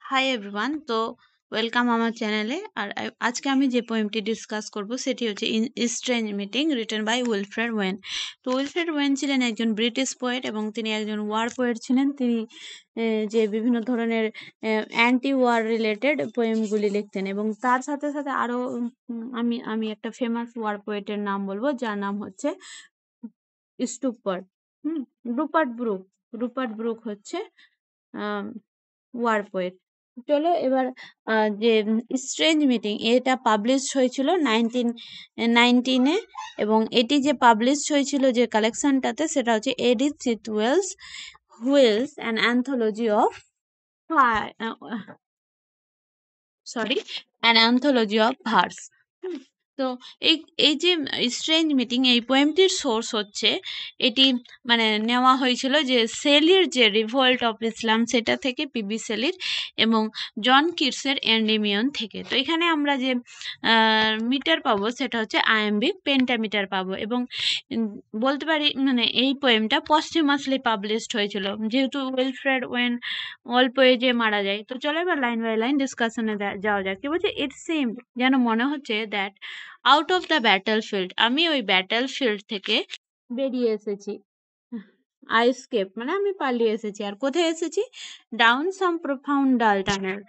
Hi everyone. তো welcome আমার চ্যানেলে। আর আজকে আমি যে পোয়েমটি ডিসকাস করব সেটি হচ্ছে Strange Meeting written by Wilfred Owen. তো উইলফ্রেড ওয়েন ছিলেন একজন ব্রিটিশ পোয়েট এবং তিনি একজন ওয়ার পোয়েট ছিলেন। তিনি যে বিভিন্ন ধরনের অ্যান্টি ওয়ার রিলেটেড পোয়েমগুলি লিখতেন এবং তার সাথে সাথে আরও আমি একটা ফেমাস ওয়ার পোয়েটের নাম বলবো, যার নাম হচ্ছে স্টুপার্ট। রুপার্ট ব্রুক হচ্ছে ওয়ার পোয়েট। চলো এবার যে স্ট্রেঞ্জ মিটিং এটা পাবলিশ হয়েছিল 1919-এ এবং এটি যে পাবলিশ হয়েছিল যে কালেকশনটাতে সেটা হচ্ছে Edith Sitwell's Wheels an anthology of an anthology of verse. তো এই এই যে স্ট্রেঞ্জ মিটিং এই পোয়েমটির সোর্স হচ্ছে এটি মানে নেওয়া হয়েছিল যে সেলির যে রিভোল্ট অফ ইসলাম সেটা থেকে, পিবি সেলির এবং জন কিটসের এন্ডিমিয়ন থেকে। তো এখানে আমরা যে মিটার পাবো সেটা হচ্ছে আইএমবি পেন্টামিটার পাবো এবং বলতে পারি মানে এই পোয়েমটা পশ্চিমাসলি পাবলিশড হয়েছিল যেহেতু উইলফ্রেড ওয়েন অল্প এজে মারা যায়। তো চলো এবার লাইন বাই লাইন ডিসকাশনে যাওয়া যাক। কি বলছে, ইট সিম যেন মনে হচ্ছে that out of the battle field, আমি ওই ব্যাটল ফিল্ড থেকে বেরিয়ে এসেছি। আই স্কেপ মানে আমি পালিয়ে এসেছি। আর কোথায় এসেছি? ডাউন সাম প্রোফাউন্ড ডাল টানেল,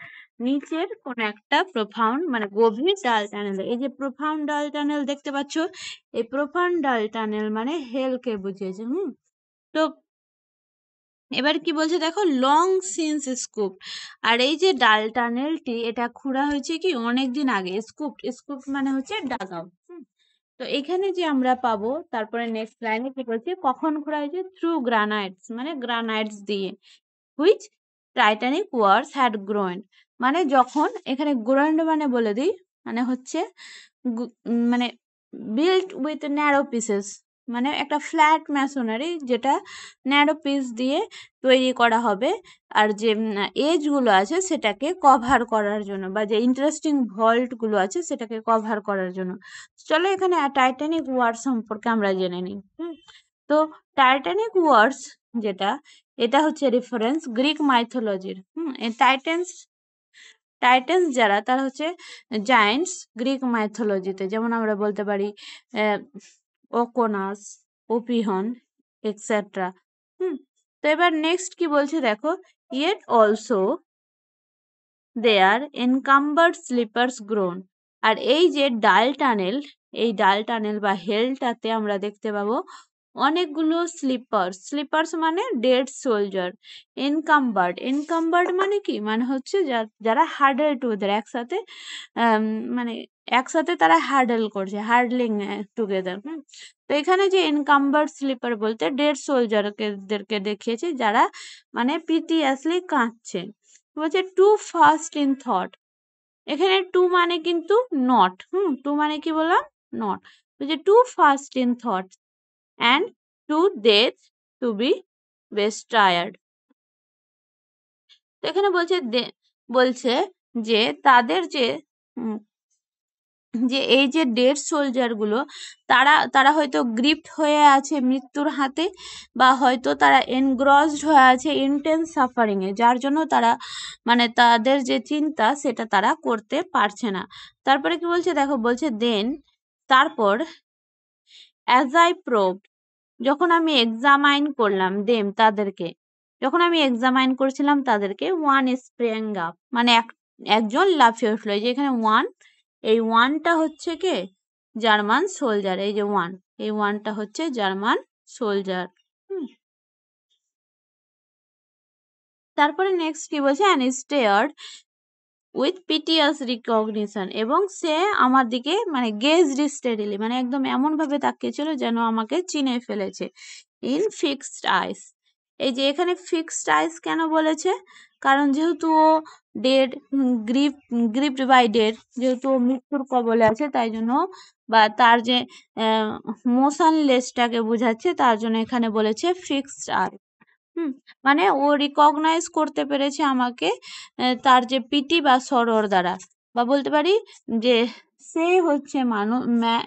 নিচের কোন একটা প্রোফাউন্ড মানে গভীর ডাল টানেল। এই যে প্রোফাউন্ড ডাল টানেল দেখতে পাচ্ছ, এই প্রোফাউন্ড ডাল টানেল মানে হেলকে বুঝিয়েছে। তো এবার কি বলছে দেখো, লং সিন্স স্কুপ। আর এই যে ডাল টানেলটি এটা খোঁড়া হয়েছে কি অনেকদিন আগে। স্কুপ মানে হচ্ছে ডাগ আউট। তো এখানে যে আমরা পাবো তারপরে নেক্সট লাইনে কি বলছে, কখন খোঁড়া হয়েছে? থ্রু গ্রানাইটস মানে গ্রানাইটস দিয়ে, হুইচ টাইটানিক ওয়ার্স হ্যাড গ্রোয়েন। মানে যখন এখানে গ্রোয়েন্ড মানে বলে দিই মানে হচ্ছে মানে বিল্ট উইথ ন্যারো পিসেস, মানে একটা ফ্ল্যাট ম্যাসোনারি যেটা ন্যারো পিস দিয়ে তৈরি করা হবে। আর যে এজগুলো আছে সেটাকে কভার করার জন্য, বা যে ইন্টারেস্টিং ভল্টগুলো আছে সেটাকে কভার করার জন্য। চলো এখানে টাইটানিক ওয়ার সম্পর্কে আমরা জেনে নিই। তো টাইটানিক ওয়ার্স যেটা, এটা হচ্ছে রেফারেন্স গ্রিক মাইথোলজির। টাইটেন্স যারা তারা হচ্ছে জায়ান্টস গ্রিক মাইথোলজিতে, যেমন আমরা বলতে পারি ওকোনাস, ওপিহন এক্সেট্রা। তো এবার নেক্সট কি বলছে দেখো, yet also there encumbered sleepers groan. আর এই যে ডাল টানেল বা হেলটাতে আমরা দেখতে পাবো অনেকগুলো স্লিপার্স মানে ডেড সোলজার। এনকাম্বার্ড মানে কি, মানে হচ্ছে যারা হার্ডেল টুগেদার একসাথে, মানে একসাথে তারা হার্ডলিং টুগেদার। তো এখানে যে এনকাম্বার্ড স্লিপার বলতে ডেড সোলজারদেরকে দেখিয়েছে যারা মানে পিটিয়াসলি কাঁদছে। বলছে টু ফাস্ট ইন থট, এখানে টু মানে কিন্তু নট। টু মানে কি বললাম? নট। বলছে too fast in thought and to death to be bestirred. তো এখানে বলছে যে তাদের যে এই যে ডেড সোলজার গুলো তারা হয়তো গ্রিপ্ট হয়ে আছে মৃত্যুর হাতে, বা হয়তো তারা এনগ্রসড হয়ে আছে ইন্টেন্স সাফারিং এ, যার জন্য তারা মানে তাদের যে চিন্তা সেটা তারা করতে পারছে না। তারপরে কি বলছে দেখো, বলছে দেন তারপর অ্যাজ আই প্রোব, যখন আমি এক্সামাইন করলাম তাদেরকে, যখন আমি এক্সামাইন করছিলাম তাদেরকে, ওয়ান স্প্রিং আপ মানে একজন লাফিয়ে উঠলো। এই যে এখানে ওয়ান, এই ওয়ানটা হচ্ছে কে? German soldier. এই যে ওয়ান, এই ওয়ানটা হচ্ছে জার্মান সোলজার। তারপরে নেক্সট কি বলছে, অ্যান্ড স্টেয়ার্ড উইথ পিটিয়াস রিকগনিশন, এবং সে আমার দিকে মানে গেজড স্টেডিলি মানে একদম এমন ভাবে তাকিয়েছিল যেন আমাকে চিনে ফেলেছে। ইন ফিক্সড আইস, এই যে এখানে ফিক্সড আইস কেন বলেছে? কারণ যেহেতু ও ডেড, গ্রিপড বাই ডেড, যেহেতু ও মৃত্যুর কবলে আছে তাই জন্য, বা তার যে মোশনলেসটাকে বোঝাচ্ছে তার জন্য এখানে বলেছে ফিক্সড আইস। মানে ও রিকগনাইজ করতে পেরেছে আমাকে তার যে পিটি বা সরোর দ্বারা, বা বলতে পারি যে সে হচ্ছে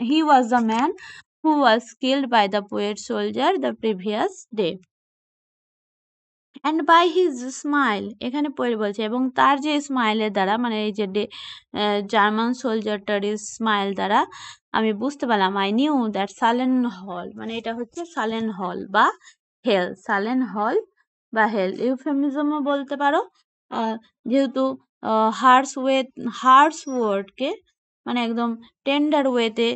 he was the man who was killed by the poet soldier the previous day. And by his smile, এখানে পড়ে বলছে এবং তার যে স্মাইলের দ্বারা, মানে এই যে জার্মান সোলজারটার স্মাইল দ্বারা আমি বুঝতে পারলাম, আই নিউ দ্যাট সালেন হল, মানে এটা হচ্ছে সালেন হল বা হেল, সালেন হল বা হেল ইউফেমিজমও বলতে পারো। যেহেতু হার্স ওয়ার্ডকে মানে একদম টেন্ডার ওয়েতে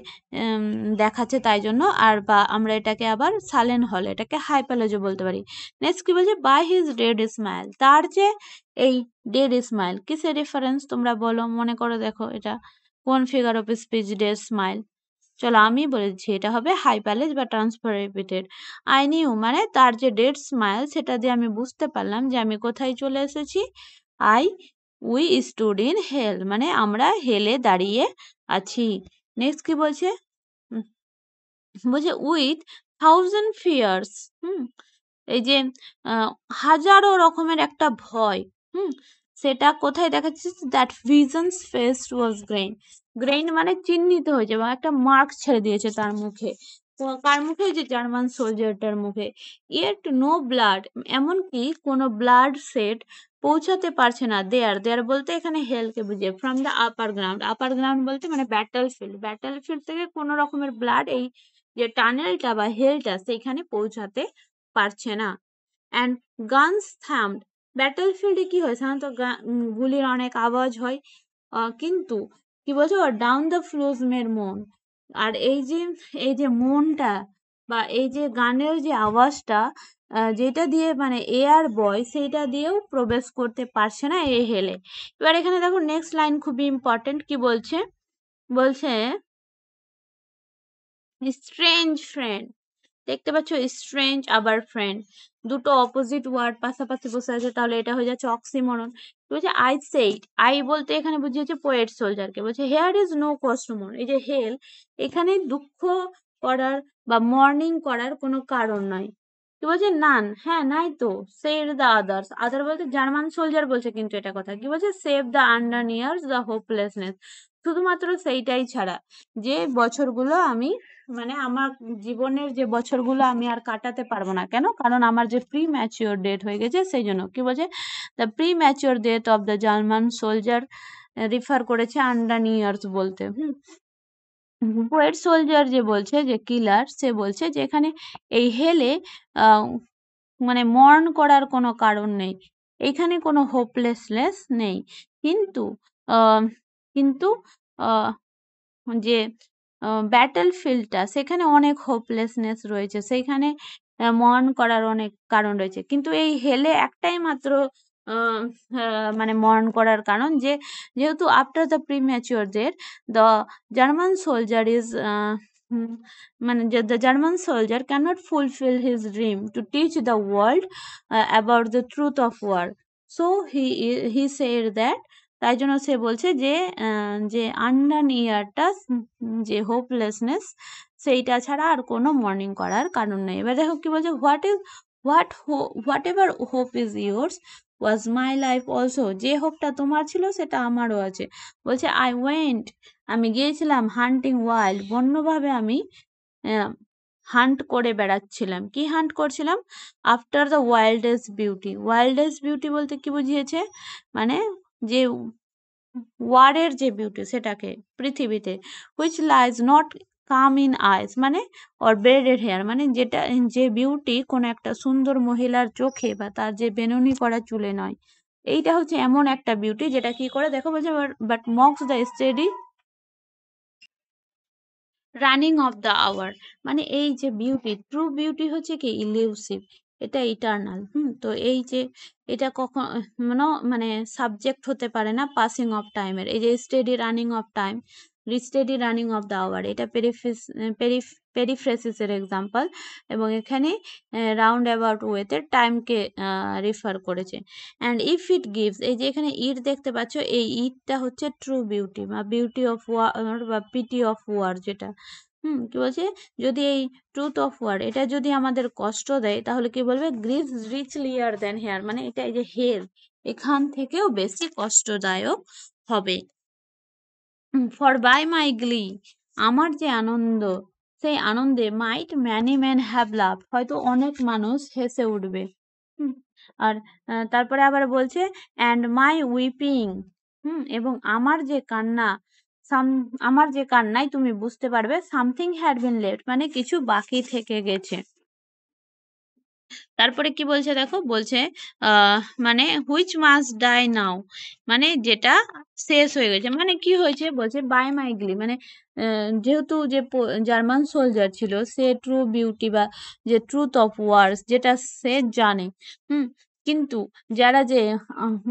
দেখাচ্ছে তাই জন্য, আর বা আমরা এটাকে আবার সালেন হল, এটাকে হাইপালজি বলতে পারি। নেক্সট কি বলছে, বাই হিজ ডেড স্মাইল, তার যে এই ডেড স্মাইল কিসের রেফারেন্স তোমরা বলো, মনে করো দেখো এটা কোন figure of speech dead smile. চলো আমি বলেছি এটা হবে হাইপালেজ বা ট্রান্সফার রিপিটেড। আই নিউ মানে তার যে ডেড স্মাইল সেটা দিয়ে আমি বুঝতে পারলাম যে আমি কোথায় চলে এসেছি। উই স্টুড ইন হেল, মানে আমরা হেলে দাঁড়িয়ে আছি। নেক্সট কি বলছে, বলছে উইথ থাউজেন্ড ফিয়ার্স, এই যে হাজারো রকমের একটা ভয়, সেটা কোথায় দেখাচ্ছে, that vision's face was grain, grain মানে চিহ্নিত হয়েছে বা একটা মার্ক ছেড়ে দিয়েছে তার মুখে। তো কার মুখে, যে জার্মান সোলজারটার মুখে। ইয়েট নো ব্লাড, এমনকি কোনো ব্লাড সেট পৌঁছাতে পারছে না। দেয়ার, দেয়ার বলতে এখানে হেলকে বুঝিয়ে, from the upper ground, upper ground বলতে মানে ব্যাটল ফিল্ড, ব্যাটল ফিল্ড থেকে কোনো রকমের ব্লাড এই যে টানেলটা বা হেলটা সেখানে পৌঁছাতে পারছে না। অ্যান্ড গানস থামড, ব্যাটল ফিল্ডে কি হয় সাধারণত গুলির অনেক আওয়াজ হয়, কিন্তু কি বলছে, ডাউন দ্য ফ্লোজ মের মন, আর এই যে মনটা বা এই যে গানের যে আওয়াজটা যেটা দিয়ে মানে এয়ার বয় সেইটা দিয়েও প্রবেশ করতে পারছে না এই হেলে। এবার এখানে দেখো নেক্সট লাইন খুবই ইম্পর্টেন্ট, কি বলছে, বলছে স্ট্রেঞ্জ ফ্রেন্ড, দেখতে পাচ্ছ স্ট্রেঞ্জ আবার ফ্রেন্ড, দুটো অপোজিট ওয়ার্ড পাশাপাশি বসে আছে, তাহলে এটা হয়ে যাচ্ছে অক্সিমরন। বলছে আই সেইড, আই বলতে এখানে বুঝিয়েছে পোয়েট সোলজারকে। বলছে হেয়ার ইজ নো কস্টমর, এই যে হেল এখানে দুঃখ করার বা মর্নিং করার কোনো কারণ নয়। কি বলছে, নান, হ্যাঁ নাই তো, সেভ দ্য আদার্স, আদার বলতে জার্মান সোলজার বলছে, কিন্তু এটা কথা কি বলছে, save the under নিয়ার্স the hopelessness, শুধুমাত্র সেইটাই ছাড়া, যে বছরগুলো আমি মানে আমার জীবনের যে বছরগুলো আমি আর কাটাতে পারবো না, কেন, কারণ আমার যে প্রি ম্যাচিওর ডেট হয়ে গেছে সেই জন্য। কি বলছে, the premature death of the German soldier, refer করেছে আন্ডার ইয়ার্স বলতে। পোয়েট সোলজার যে বলছে, যে কিলার, সে বলছে যে এখানে এই হেলে মানে মর্ন করার কোনো কারণ নেই, এখানে কোনো হোপলেসনেস নেই, কিন্তু কিন্তু যে ব্যাটল ফিল্ডটা সেখানে অনেক হোপলেসনেস রয়েছে, সেইখানে মর্ন করার অনেক কারণ রয়েছে, কিন্তু এই হেলে একটাই মাত্র মানে মর্ন করার কারণ, যে যেহেতু after the premature death the German soldier is মানে the German soldier cannot fulfil his dream to teach the world about the truth of war, so he said that, তাই জন্য সে বলছে যে যে আন্ডার ইয়ারটা যে হোপলেসনেস সেইটা ছাড়া আর কোনো মর্নিং করার কারণ নেই। এবার দেখো কি বলছে, what ever hope is yours was my life also, যে হোপটা তোমার ছিল সেটা আমারও আছে। বলছে আই ওয়েন্ট, আমি গিয়েছিলাম হান্টিং ওয়াইল্ড, বন্যভাবে আমি হান্ট করে বেড়াচ্ছিলাম। কি হান্ট করছিলাম, after the wildest beauty, wildest beauty বলতে কি বুঝিয়েছে, মানে যে ওয়ারের যে বিউটি সেটাকে পৃথিবীতে, which lies not calm in eyes মানে অর ব্রেডেড হেয়ার, মানে যেটা যে বিউটি কোনো একটা সুন্দর মহিলার চোখে বা তার যে বেনুনি করা চুলে নয়, এইটা হচ্ছে এমন একটা বিউটি যেটা কি করে, দেখো বলছে but mocks the steady running of the hour, মানে এই যে বিউটি, ট্রু বিউটি হচ্ছে কি ইলিউসিভ, এটা ইটার্নাল। তো এই যে এটা কখন মানে সাবজেক্ট হতে পারে না পাসিং অফ টাইমের, এই যে steady running of time, steady running of the hour, এটা পেরিফ্রেসিসের এক্সাম্পল, এবং এখানে রাউন্ড অ্যাবাউট ওয়েতে টাইমকে রিফার করেছে। অ্যান্ড ইফ ইট গিভস, এই যে এখানে ইট দেখতে পাচ্ছ, এই ইটটা হচ্ছে ট্রু বিউটি বা বিউটি অফ ওয়ার বা পিটি অফ ওয়ার, যেটা কি বলছে, যদি এই ট্রুথ অফ ওয়ার এটা যদি আমাদের কষ্ট দেয় তাহলে কি বলবে, গ্রিভস রিচলিয়ার দেন হেয়ার, মানে এটা এই যে হেল এখান থেকেও বেশি কষ্টদায়ক হবে। ফর বাই মাই গ্লি, আমার যে আনন্দ, সেই আনন্দে মাইট ম্যানি ম্যান হ্যাভ লাভ, হয়তো অনেক মানুষ হেসে উঠবে। আর তারপরে আবার বলছে অ্যান্ড মাই উইপিং, এবং আমার যে কান্না, আমার যে কান্নায় তুমি বুঝতে পারবে সামথিং হ্যাড বিন লেফট, মানে কিছু বাকি থেকে গেছে। তারপরে কি বলছে দেখো, বলছে মানে হুইচ মাস্ট ডাই নাও, মানে যেটা শেষ হয়ে গেছে, মানে কি হয়েছে বলছে বাই মাইগলি, মানে যেহেতু যে জার্মান সোলজার ছিল সে ট্রু বিউটি বা যে ট্রুথ অফ ওয়ার্স যেটা সে জানে, হুম কিন্তু যারা যে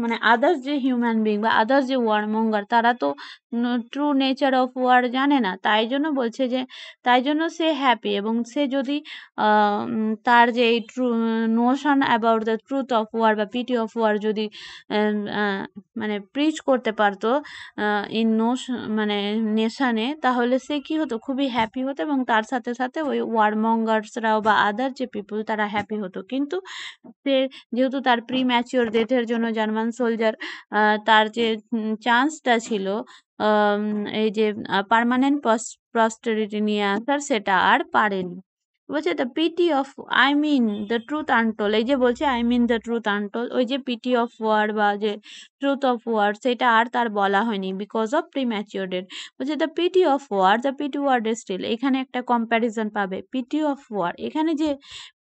মানে আদার্স যে হিউম্যান বিং বা আদার্স যে ওয়ার মঙ্গার, তারা তো ট্রু নেচার অফ ওয়ার জানে না, তাই জন্য বলছে যে তাই জন্য সে হ্যাপি, এবং সে যদি তার যে এই true notion about the truth of war বা পিটি অফ ওয়ার যদি মানে প্রিচ করতে পারতো ইন মানে নেশানে, তাহলে সে কি হতো, খুবই হ্যাপি হতো, এবং তার সাথে সাথে ওই ওয়ার মঙ্গার্সরাও বা আদার যে পিপুল তারা হ্যাপি হতো। কিন্তু সে যেহেতু তার প্রি ম্যাচিওর ডেথের জন্য জার্মান সোলজার তার যে চান্সটা ছিল এই যে পার্মানেন্ট প্রস্টেরিটি নিয়ে আসার, সেটা আর পারেনি। বলছে the pity of I mean the truth untold, এই যে বলছে I mean the truth untold, ওই যে পিটি অফ ওয়ার বা যে ট্রুথ অফ ওয়ার সেটা আর তার বলা হয়নি বিকজ অফ প্রিম্যাচিওর ডেথ। বলছে the pity of war, the pity war distilled, এখানে একটা কম্প্যারিজন পাবে, পিটি অফ ওয়ার, এখানে যে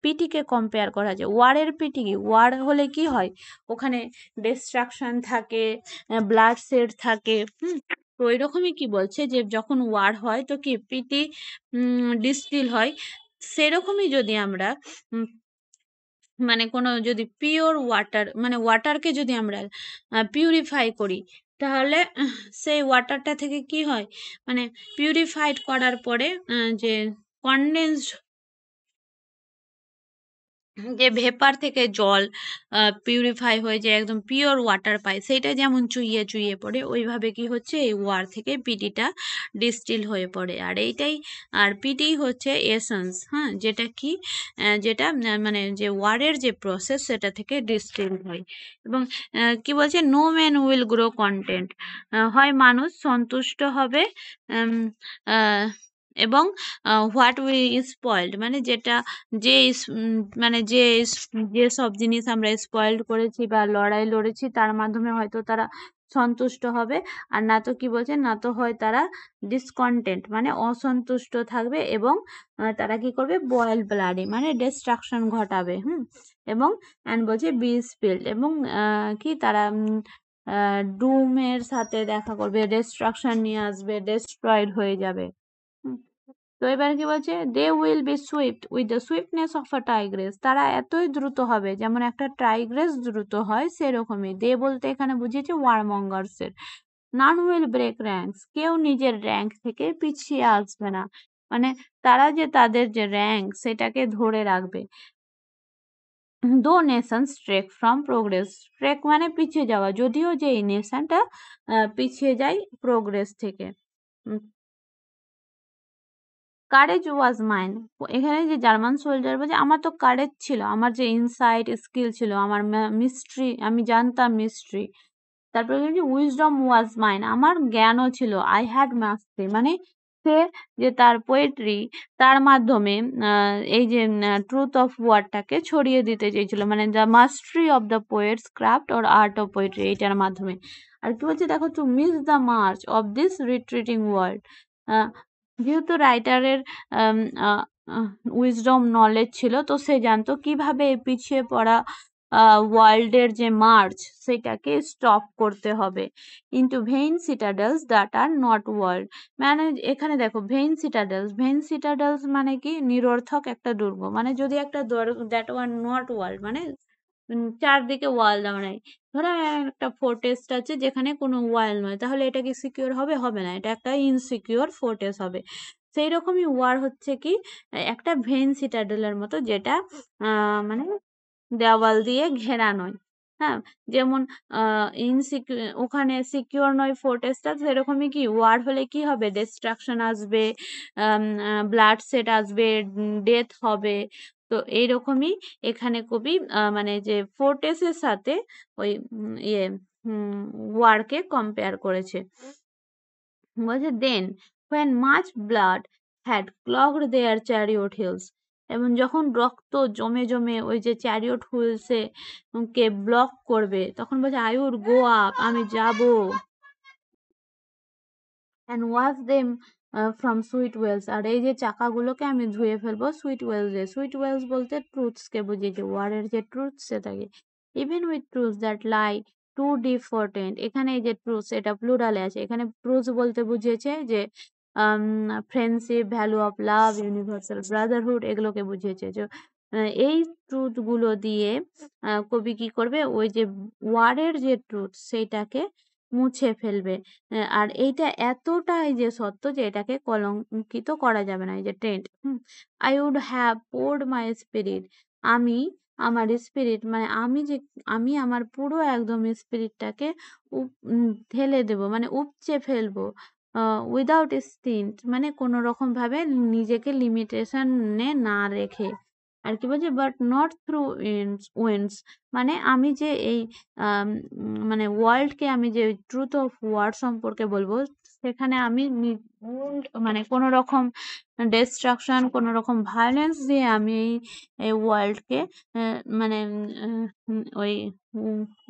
পিটিকে কম্পেয়ার করা যায়, ওয়ারের পিটি কি, ওয়ার হলে কি হয়, ওখানে ডিস্ট্রাকশন থাকে, ব্লাড সেড থাকে, তো ওইরকমই কি বলছে যে যখন ওয়ার হয় তো কি পিটি ডিস্টিল হয়, সেরকমই যদি আমরা মানে কোনো যদি পিওর ওয়াটার, মানে ওয়াটারকে যদি আমরা পিউরিফাই করি, তাহলে সেই ওয়াটারটা থেকে কি হয়, মানে পিউরিফাইড করার পরে যে কনডেন্সড যে ভেপার থেকে জল পিউরিফাই হয়ে যায়, একদম পিওর ওয়াটার পায়, সেইটা যেমন চুইয়ে চুইয়ে পড়ে, ওইভাবে কি হচ্ছে এই ওয়ার থেকে পিটিটা ডিস্টিল হয়ে পড়ে। আর এইটাই, আর পিটি হচ্ছে এসেন্স, যেটা কি যেটা মানে যে ওয়ারের যে প্রসেস সেটা থেকে ডিস্টিল হয়। এবং কি বলছে no man will grow content, হয় মানুষ সন্তুষ্ট হবে আহ, এবং হোয়াট উই স্পয়েলড, মানে যেটা যে মানে যে সব জিনিস আমরা স্পয়েলড করেছি বা লড়াই লড়েছি তার মাধ্যমে হয়তো তারা সন্তুষ্ট হবে, আর না তো কি বলছে, না তো হয় তারা ডিসকন্টেন্ট মানে অসন্তুষ্ট থাকবে, এবং তারা কি করবে বয়েল ব্লাডি মানে ডিস্ট্রাকশন ঘটাবে, এবং অ্যান্ড বলছে বি স্পিল্ড, এবং কি তারা ডুমের সাথে দেখা করবে, ডিস্ট্রাকশন নিয়ে আসবে, ডিস্ট্রয়েড হয়ে যাবে। তো এবার কি বলছে they will be swift with the swiftness of a tigress, তারা এতই দ্রুত হবে যেমন একটা টাইগ্রেস দ্রুত হয় সেরকমই। দে বলতে এখানে বুঝিয়েছে ওয়ারমঙ্গার্সের। নান উইল ব্রেক র্যাঙ্কস, কেউ নিজের র্যাঙ্ক থেকে পিছিয়ে আসবে না, মানে তারা যে তাদের যে র্যাঙ্ক সেটাকে ধরে রাখবে। দো Nations trek from progress, trek মানে পিছিয়ে যাওয়া, যদিও যে এই নেশনটা পিছিয়ে যায় প্রোগ্রেস থেকে। কারেজ ওয়াজ মাইন, এখানে যে জার্মান সোলজার বলছে আমার তো কারেজ ছিল, আমার যে ইনসাইট স্কিল ছিল, আমার মিস্ট্রি, আমি জানতাম মিস্ট্রি। তারপরে বলছে উইজডম ওয়াজ মাইন, আমার জ্ঞানও ছিল, আই হ্যাড মাস্টারি, মানে সে যে তার পোয়েট্রি তার মাধ্যমে এই যে ট্রুথ অফ ওয়ার্ডটাকে ছড়িয়ে দিতে চেয়েছিল, মানে the mastery of the poet's craft or art of poetry, এইটার মাধ্যমে। আর কি বলছে দেখো, to miss the march of this retreating world, যেহেতু রাইটারের উইজডম নলেজ ছিল, তো সে জানতো কিভাবে এই পিছিয়ে পড়া ওয়ার্ল্ডের যে মার্চ সেটাকে স্টপ করতে হবে। Into vein citadels that are not world, মানে এখানে দেখো ভেইন সিটাডেলস মানে কি নিরর্থক একটা দুর্গ, মানে যদি একটা দ্যাট আর নট ওয়ার্ল্ড মানে চারদিকে ওয়াল দেওয়া নাই, ধরো একটা ফোর্টেস আছে যেখানে কোনো ওয়াল নয়, তাহলে এটা কি সিকিউর হবে, হবে না, এটা একটা ইনসিকিউর ফোর্টেস হবে। সেই রকমই ওয়ার হচ্ছে কি একটা ভেইন সিটাডেলের মতো, যেটা মানে দেওয়াল দিয়ে ঘেরা নয়। হ্যাঁ, যেমন ওখানে সিকিউর নয় ফোর্টেসটা, সেরকমই কি ওয়ার হলে কি হবে, ডিস্ট্রাকশন আসবে, ব্লাড সেট আসবে, ডেথ হবে। তো এইরকমই এখানে কবি মানে যে ফোর্টেসের সাথে ওই ইয়ে ওয়ারকে কম্পেয়ার করেছে। বলছে দেন when much blood had clogged their chariot hills, এবং যখন রক্ত জমে জমে ওই যে চ্যারিয়ট হুইলসে কে ব্লক করবে, তখন বলছে আই উড গো আপ, আমি যাব, and wash them from sweet wells, আর এই যে চাকাগুলোকে আমি ধুয়ে ফেলবো সুইট ওয়েলসে। সুইট ওয়েলস বলতে ট্রুথসকে বুঝিয়েছে, ওয়ারের যে ট্রুথ সেটাকে। Even with truth that lie two deep for tent, এখানে এই যে ট্রুথ এটা প্লুরালে আছে, এখানে ট্রুথ বলতে বুঝিয়েছে যে friendship, value of love, universal Brotherhood, এগুলোকে বুঝিয়েছে। যে এই ট্রুথ গুলো দিয়ে কবি কি করবে, ওই যে ওয়ারের যে ট্রুথ সেইটাকে মুছে ফেলবে। আর এইটা এতটাই যে সত্য যে এটাকে কলঙ্কিত করা যাবে না। এই যে trend, I would have poured my spirit, আমি আমার স্পিরিট মানে আমি আমার পুরো একদম স্পিরিটটাকে ঢেলে দেব, মানে উপচে ফেলবো, উইদাউট স্টিন্ট, মানে কোনো রকম ভাবে নিজেকে লিমিটেশনে না রেখে। আর কি বলছে, বাট নট থ্রু উইন্ডস, মানে আমি যে এই মানে ওয়ার্ল্ডকে আমি যে ট্রুথ অফ ওয়ার্ড সম্পর্কে বলবো, সেখানে আমি মানে কোনো রকম ডিস্ট্রাকশন, কোনো রকম ভায়োলেন্স দিয়ে আমি এই ওয়ার্ল্ডকে মানে ওই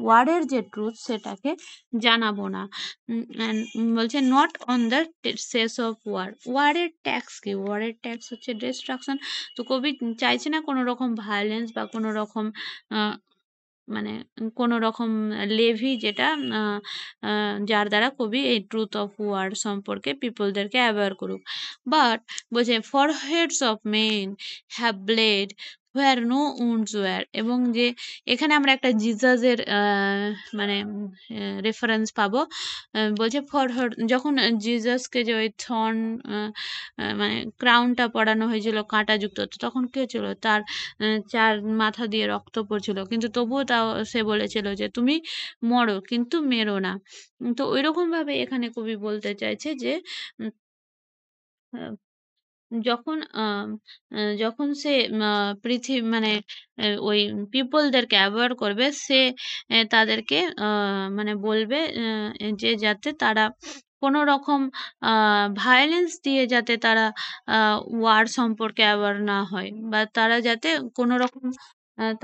ওয়ার্ডের যে ট্রুথ সেটাকে জানাবো না। and বলছে not on the cess of war, ওয়ারের ট্যাক্স কি, ওয়ারের ট্যাক্স হচ্ছে ডিস্ট্রাকশন। তো কবি চাইছে না কোনো রকম ভায়োলেন্স বা কোনো রকম মানে কোনো রকম লেভি, যেটা যার দ্বারা কবি এই ট্রুথ অফ ওয়ার সম্পর্কে পিপলদেরকে অ্যাওয়্যার করুক। বাট বলছে foreheads of men have bled where no wounds were, এবং যে এখানে আমরা একটা জিজাসের মানে রেফারেন্স পাবো। বলছে ফর যখন জিজাসকে যে ওই থর্ন মানে ক্রাউনটা পরানো হয়েছিল কাঁটাযুক্ত, তো তখন কি হয়েছিল, তার 4 মাথা দিয়ে রক্ত পড়ছিল, কিন্তু তবুও তাও সে বলেছিল যে তুমি মরো কিন্তু মেরো না। তো ওইরকম ভাবে এখানে কবি বলতে চাইছে যে উম, আহ, যখন যখন সে মানে ওই পিপলদেরকে অ্যাভয়েড করবে, সে তাদেরকে মানে বলবে যে যাতে তারা কোনো রকম ভায়োলেন্স দিয়ে যাতে তারা ওয়ার সম্পর্কে অ্যাওয়ার না হয়, বা তারা যাতে কোনো রকম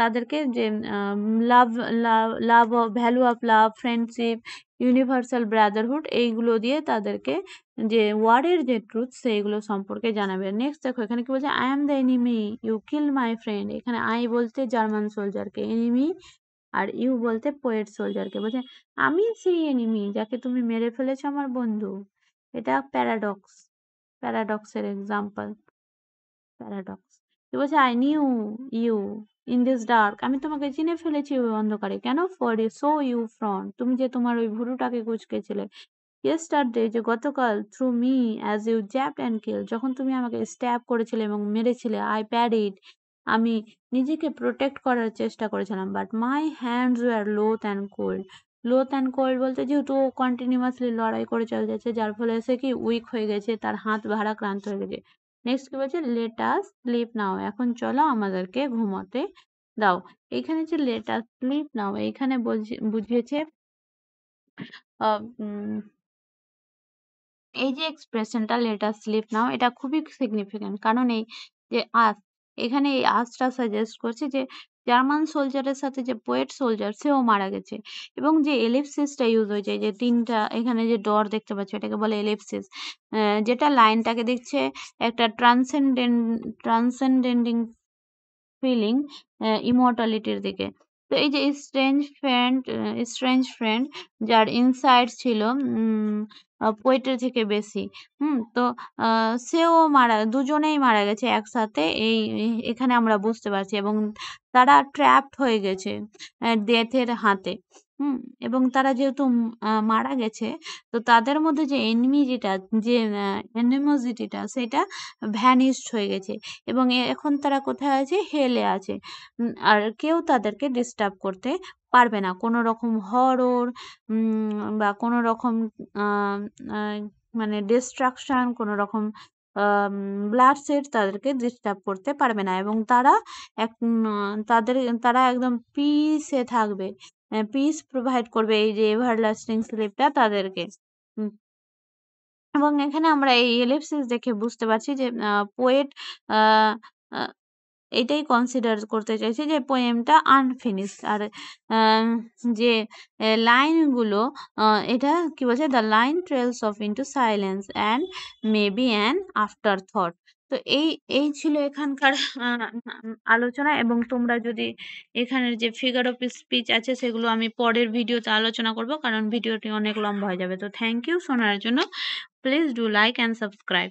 তাদেরকে যে love love value of love, friendship, universal brotherhood, এইগুলো দিয়ে তাদেরকে যে ওয়ার্ডের যে ট্রুথ সেইগুলো সম্পর্কে জানাবে। নেক্সট দেখো এখানে কি বলছে, I am the enemy you kill my friend, এখানে আই বলতে জার্মান সোলজারকে, এনিমি আর ইউ বলতে পোয়েট সোলজারকে। বলছে আমি সেই এনিমি যাকে তুমি মেরে ফেলেছো আমার বন্ধু। এটা প্যারাডক্স, প্যারাডক্সের এক্সাম্পল, প্যারাডক্স। কি বলছে, I knew you in this dark, আমি তোমাকে চিনে ফেলেছি ওই অন্ধকারে। কেন, ফর সো ইউ ফ্রন্ট, তুমি যে তোমার ওই ভুরুটাকে কুঁচকেছিলে। ইয়েস্টারডে, যে গতকাল, through me as you jabbed and kill, যখন তুমি আমাকে স্ট্যাব করেছিলে এবং মেরেছিলে, আই প্যারিড, আমি নিজেকে প্রোটেক্ট করার চেষ্টা করেছিলাম, but my hands were loath and cold. Loath and cold বলতে যেহেতু ও কন্টিনিউয়াসলি লড়াই করে চলে যাচ্ছে, যার ফলে সে কি উইক হয়ে গেছে, তার হাত ভারাক্রান্ত হয়ে গেছে। নেক্সট কি বলছে, লেট আস স্লিপ নাও, এখন চলো আমাদেরকে ঘুমোতে দাও। এইখানে যে লেট আস স্লিপ নাও, এইখানে বুঝিয়েছে আহ, উম, এই যে এক্সপ্রেশনটা লেট আস স্লিপ নাও, এটা খুবই সিগনিফিক্যান্ট, কারণ এই যে আস, এখানে এই আসটা সাজেস্ট করছে যে জার্মান সোলজারের সাথে যে পোয়েট সোলজার সেও মারা গেছে। এবং যে এলিপসিসটা ইউজ হয়েছে, যে তিনটা এখানে যে ডর দেখতে পাচ্ছ এটাকে বলে এলিপসিস, যেটা লাইনটাকে দেখছে একটা ট্রান্সেন্ডেন্টিং ফিলিং ইমর্টালিটির দিকে। তো এই যে স্ট্রেঞ্জ ফ্রেন্ড যার ইনসাইট ছিল পোয়েটের থেকে বেশি, তো সেও দুজনেই মারা গেছে একসাথে, এখানে আমরা বুঝতে পারছি, এবং তারা ট্র্যাপড হয়ে গেছে ডেথের হাতে। হুম এবং তারা যেহেতু মারা গেছে, তো তাদের মধ্যে যে এনিমিজিটা, যে অ্যানিমোসিটিটা, সেটা ভ্যানিশড হয়ে গেছে, এবং এখন তারা কোথায় আছে, হেলে আছে। আর কেউ তাদেরকে ডিস্টার্ব করতে পারবে না, কোনো রকম হরর বা কোনো রকম আহ, আহ, মানে ডিস্ট্রাকশন, কোনো রকম ব্লাড সেট তাদেরকে ডিস্টার্ব করতে পারবে না, এবং তারা এক তারা একদম পিসে থাকবে, পিস প্রোভাইড করবে এই যে এভারলাস্টিং স্লিপটা তাদেরকে। উম, এবং এখানে আমরা এই এলিপসিস দেখে বুঝতে পারছি যে পোয়েট এইটাই কনসিডার করতে চাইছি যে পোয়েমটা আনফিনিশড। আর যে লাইনগুলো এটা কি বলছে, the line trails of into silence and maybe an after thought. তো এই ছিল এখানকার আলোচনা। এবং তোমরা যদি এখানের যে ফিগার অফ স্পিচ আছে সেগুলো আমি পরের ভিডিওতে আলোচনা করব, কারণ ভিডিওটি অনেক লম্বা হয়ে যাবে। তো থ্যাংক ইউ শোনার জন্য। Please do like and subscribe.